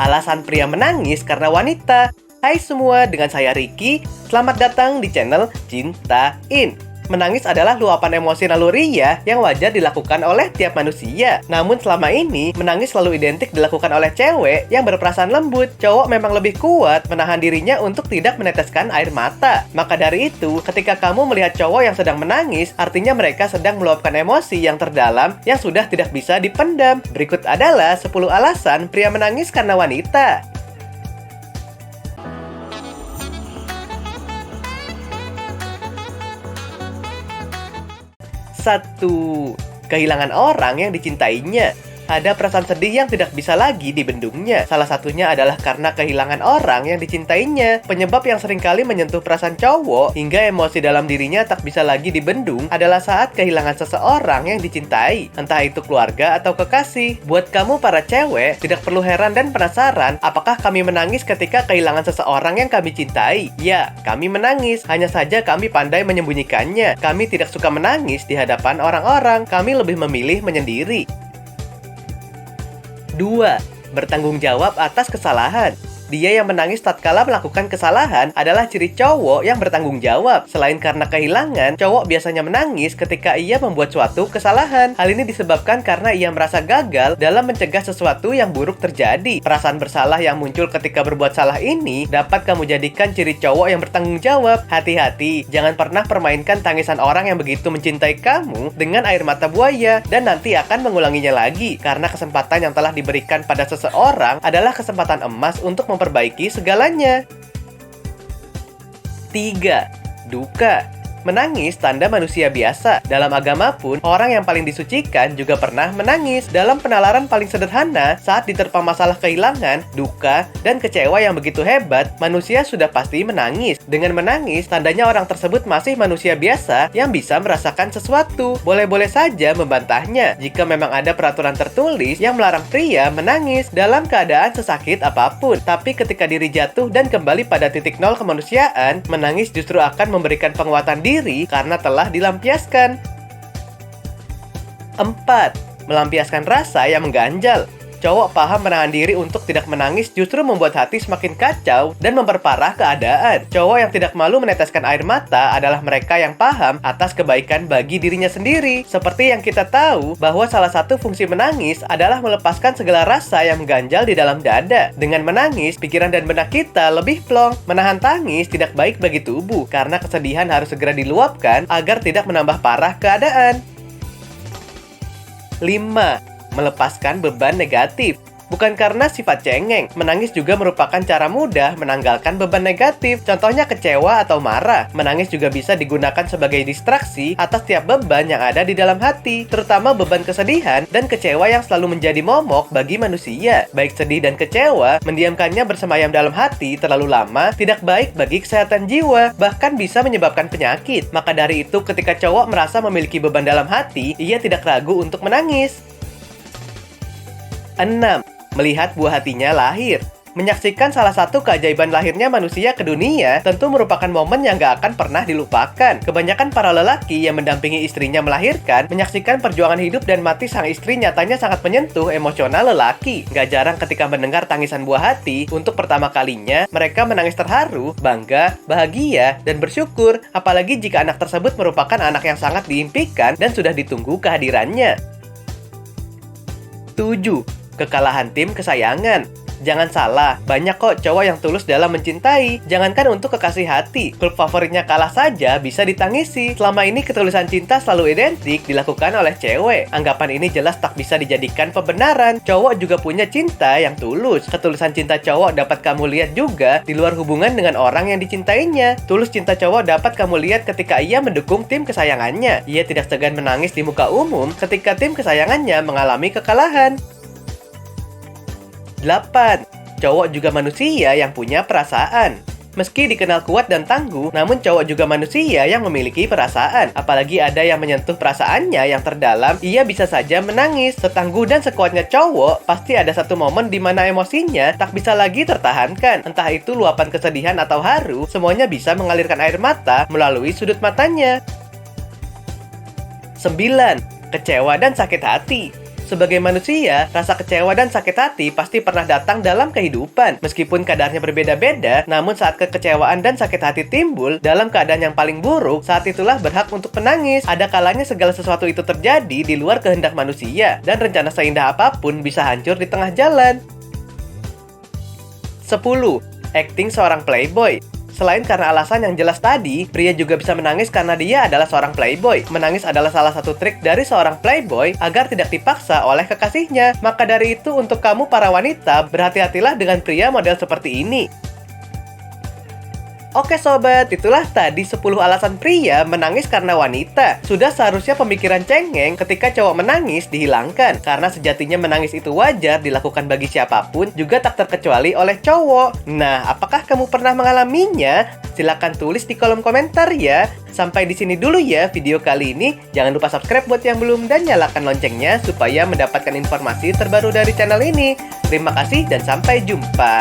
Alasan pria menangis karena wanita. Hai semua, dengan saya Ricky. Selamat datang di channel Cintain. Menangis adalah luapan emosi naluriah yang wajar dilakukan oleh tiap manusia. Namun selama ini, menangis selalu identik dilakukan oleh cewek yang berperasaan lembut. Cowok memang lebih kuat menahan dirinya untuk tidak meneteskan air mata. Maka dari itu, ketika kamu melihat cowok yang sedang menangis, artinya mereka sedang meluapkan emosi yang terdalam yang sudah tidak bisa dipendam. Berikut adalah 10 alasan pria menangis karena wanita. 1. Kehilangan orang yang dicintainya. Ada perasaan sedih yang tidak bisa lagi dibendungnya. Salah satunya adalah karena kehilangan orang yang dicintainya. Penyebab yang seringkali menyentuh perasaan cowok hingga emosi dalam dirinya tak bisa lagi dibendung adalah saat kehilangan seseorang yang dicintai, entah itu keluarga atau kekasih. Buat kamu para cewek, tidak perlu heran dan penasaran apakah kami menangis ketika kehilangan seseorang yang kami cintai. Ya, kami menangis, hanya saja kami pandai menyembunyikannya. Kami tidak suka menangis di hadapan orang-orang. Kami lebih memilih menyendiri. 2. Bertanggung jawab atas kesalahan. Dia yang menangis tatkala melakukan kesalahan adalah ciri cowok yang bertanggung jawab. Selain karena kehilangan, cowok biasanya menangis ketika ia membuat suatu kesalahan. Hal ini disebabkan karena ia merasa gagal dalam mencegah sesuatu yang buruk terjadi. Perasaan bersalah yang muncul ketika berbuat salah ini dapat kamu jadikan ciri cowok yang bertanggung jawab. Hati-hati, jangan pernah permainkan tangisan orang yang begitu mencintai kamu dengan air mata buaya dan nanti akan mengulanginya lagi. Karena kesempatan yang telah diberikan pada seseorang adalah kesempatan emas untuk memperbaiki segalanya. 3. Duka. Menangis tanda manusia biasa. Dalam agama pun, orang yang paling disucikan juga pernah menangis. Dalam penalaran paling sederhana, saat diterpa masalah kehilangan, duka, dan kecewa yang begitu hebat, manusia sudah pasti menangis. Dengan menangis, tandanya orang tersebut masih manusia biasa yang bisa merasakan sesuatu. Boleh-boleh saja membantahnya jika memang ada peraturan tertulis yang melarang pria menangis dalam keadaan sesakit apapun. Tapi ketika diri jatuh dan kembali pada titik nol kemanusiaan, menangis justru akan memberikan penguatan diri karena telah dilampiaskan. 4. Melampiaskan rasa yang mengganjal. Cowok paham menahan diri untuk tidak menangis justru membuat hati semakin kacau dan memperparah keadaan. Cowok yang tidak malu meneteskan air mata adalah mereka yang paham atas kebaikan bagi dirinya sendiri. Seperti yang kita tahu bahwa salah satu fungsi menangis adalah melepaskan segala rasa yang mengganjal di dalam dada. Dengan menangis, pikiran dan benak kita lebih plong. Menahan tangis tidak baik bagi tubuh karena kesedihan harus segera diluapkan agar tidak menambah parah keadaan. 5. Melepaskan beban negatif. Bukan karena sifat cengeng, menangis juga merupakan cara mudah menanggalkan beban negatif. Contohnya kecewa atau marah. Menangis juga bisa digunakan sebagai distraksi atas tiap beban yang ada di dalam hati, terutama beban kesedihan dan kecewa yang selalu menjadi momok bagi manusia. Baik sedih dan kecewa, mendiamkannya bersemayam dalam hati terlalu lama tidak baik bagi kesehatan jiwa, bahkan bisa menyebabkan penyakit. Maka dari itu, ketika cowok merasa memiliki beban dalam hati, ia tidak ragu untuk menangis. 6. Melihat buah hatinya lahir. Menyaksikan salah satu keajaiban lahirnya manusia ke dunia tentu merupakan momen yang gak akan pernah dilupakan. Kebanyakan para lelaki yang mendampingi istrinya melahirkan, menyaksikan perjuangan hidup dan mati sang istri nyatanya sangat menyentuh emosional lelaki. Gak jarang ketika mendengar tangisan buah hati untuk pertama kalinya, mereka menangis terharu, bangga, bahagia, dan bersyukur. Apalagi jika anak tersebut merupakan anak yang sangat diimpikan dan sudah ditunggu kehadirannya. 7. Kekalahan tim kesayangan. Jangan salah, banyak kok cowok yang tulus dalam mencintai. Jangankan untuk kekasih hati, klub favoritnya kalah saja bisa ditangisi. Selama ini ketulusan cinta selalu identik dilakukan oleh cewek. Anggapan ini jelas tak bisa dijadikan pembenaran. Cowok juga punya cinta yang tulus. Ketulusan cinta cowok dapat kamu lihat juga di luar hubungan dengan orang yang dicintainya. Tulus cinta cowok dapat kamu lihat ketika ia mendukung tim kesayangannya. Ia tidak segan menangis di muka umum ketika tim kesayangannya mengalami kekalahan. 8. Cowok juga manusia yang punya perasaan. Meski dikenal kuat dan tangguh, namun cowok juga manusia yang memiliki perasaan. Apalagi ada yang menyentuh perasaannya yang terdalam, ia bisa saja menangis. Setangguh dan sekuatnya cowok, pasti ada satu momen di mana emosinya tak bisa lagi tertahankan. Entah itu luapan kesedihan atau haru, semuanya bisa mengalirkan air mata melalui sudut matanya. 9. Kecewa dan sakit hati. Sebagai manusia, rasa kecewa dan sakit hati pasti pernah datang dalam kehidupan. Meskipun kadarnya berbeda-beda, namun saat kekecewaan dan sakit hati timbul dalam keadaan yang paling buruk, saat itulah berhak untuk menangis. Ada kalanya segala sesuatu itu terjadi di luar kehendak manusia, dan rencana seindah apapun bisa hancur di tengah jalan. 10. Akting seorang playboy. Selain karena alasan yang jelas tadi, pria juga bisa menangis karena dia adalah seorang playboy. Menangis adalah salah satu trik dari seorang playboy agar tidak dipaksa oleh kekasihnya. Maka dari itu, untuk kamu para wanita, berhati-hatilah dengan pria model seperti ini. Oke sobat, itulah tadi 10 alasan pria menangis karena wanita. Sudah seharusnya pemikiran cengeng ketika cowok menangis dihilangkan. Karena sejatinya menangis itu wajar dilakukan bagi siapapun, juga tak terkecuali oleh cowok. Nah, apakah kamu pernah mengalaminya? Silahkan tulis di kolom komentar ya. Sampai di sini dulu ya video kali ini. Jangan lupa subscribe buat yang belum dan nyalakan loncengnya supaya mendapatkan informasi terbaru dari channel ini. Terima kasih dan sampai jumpa.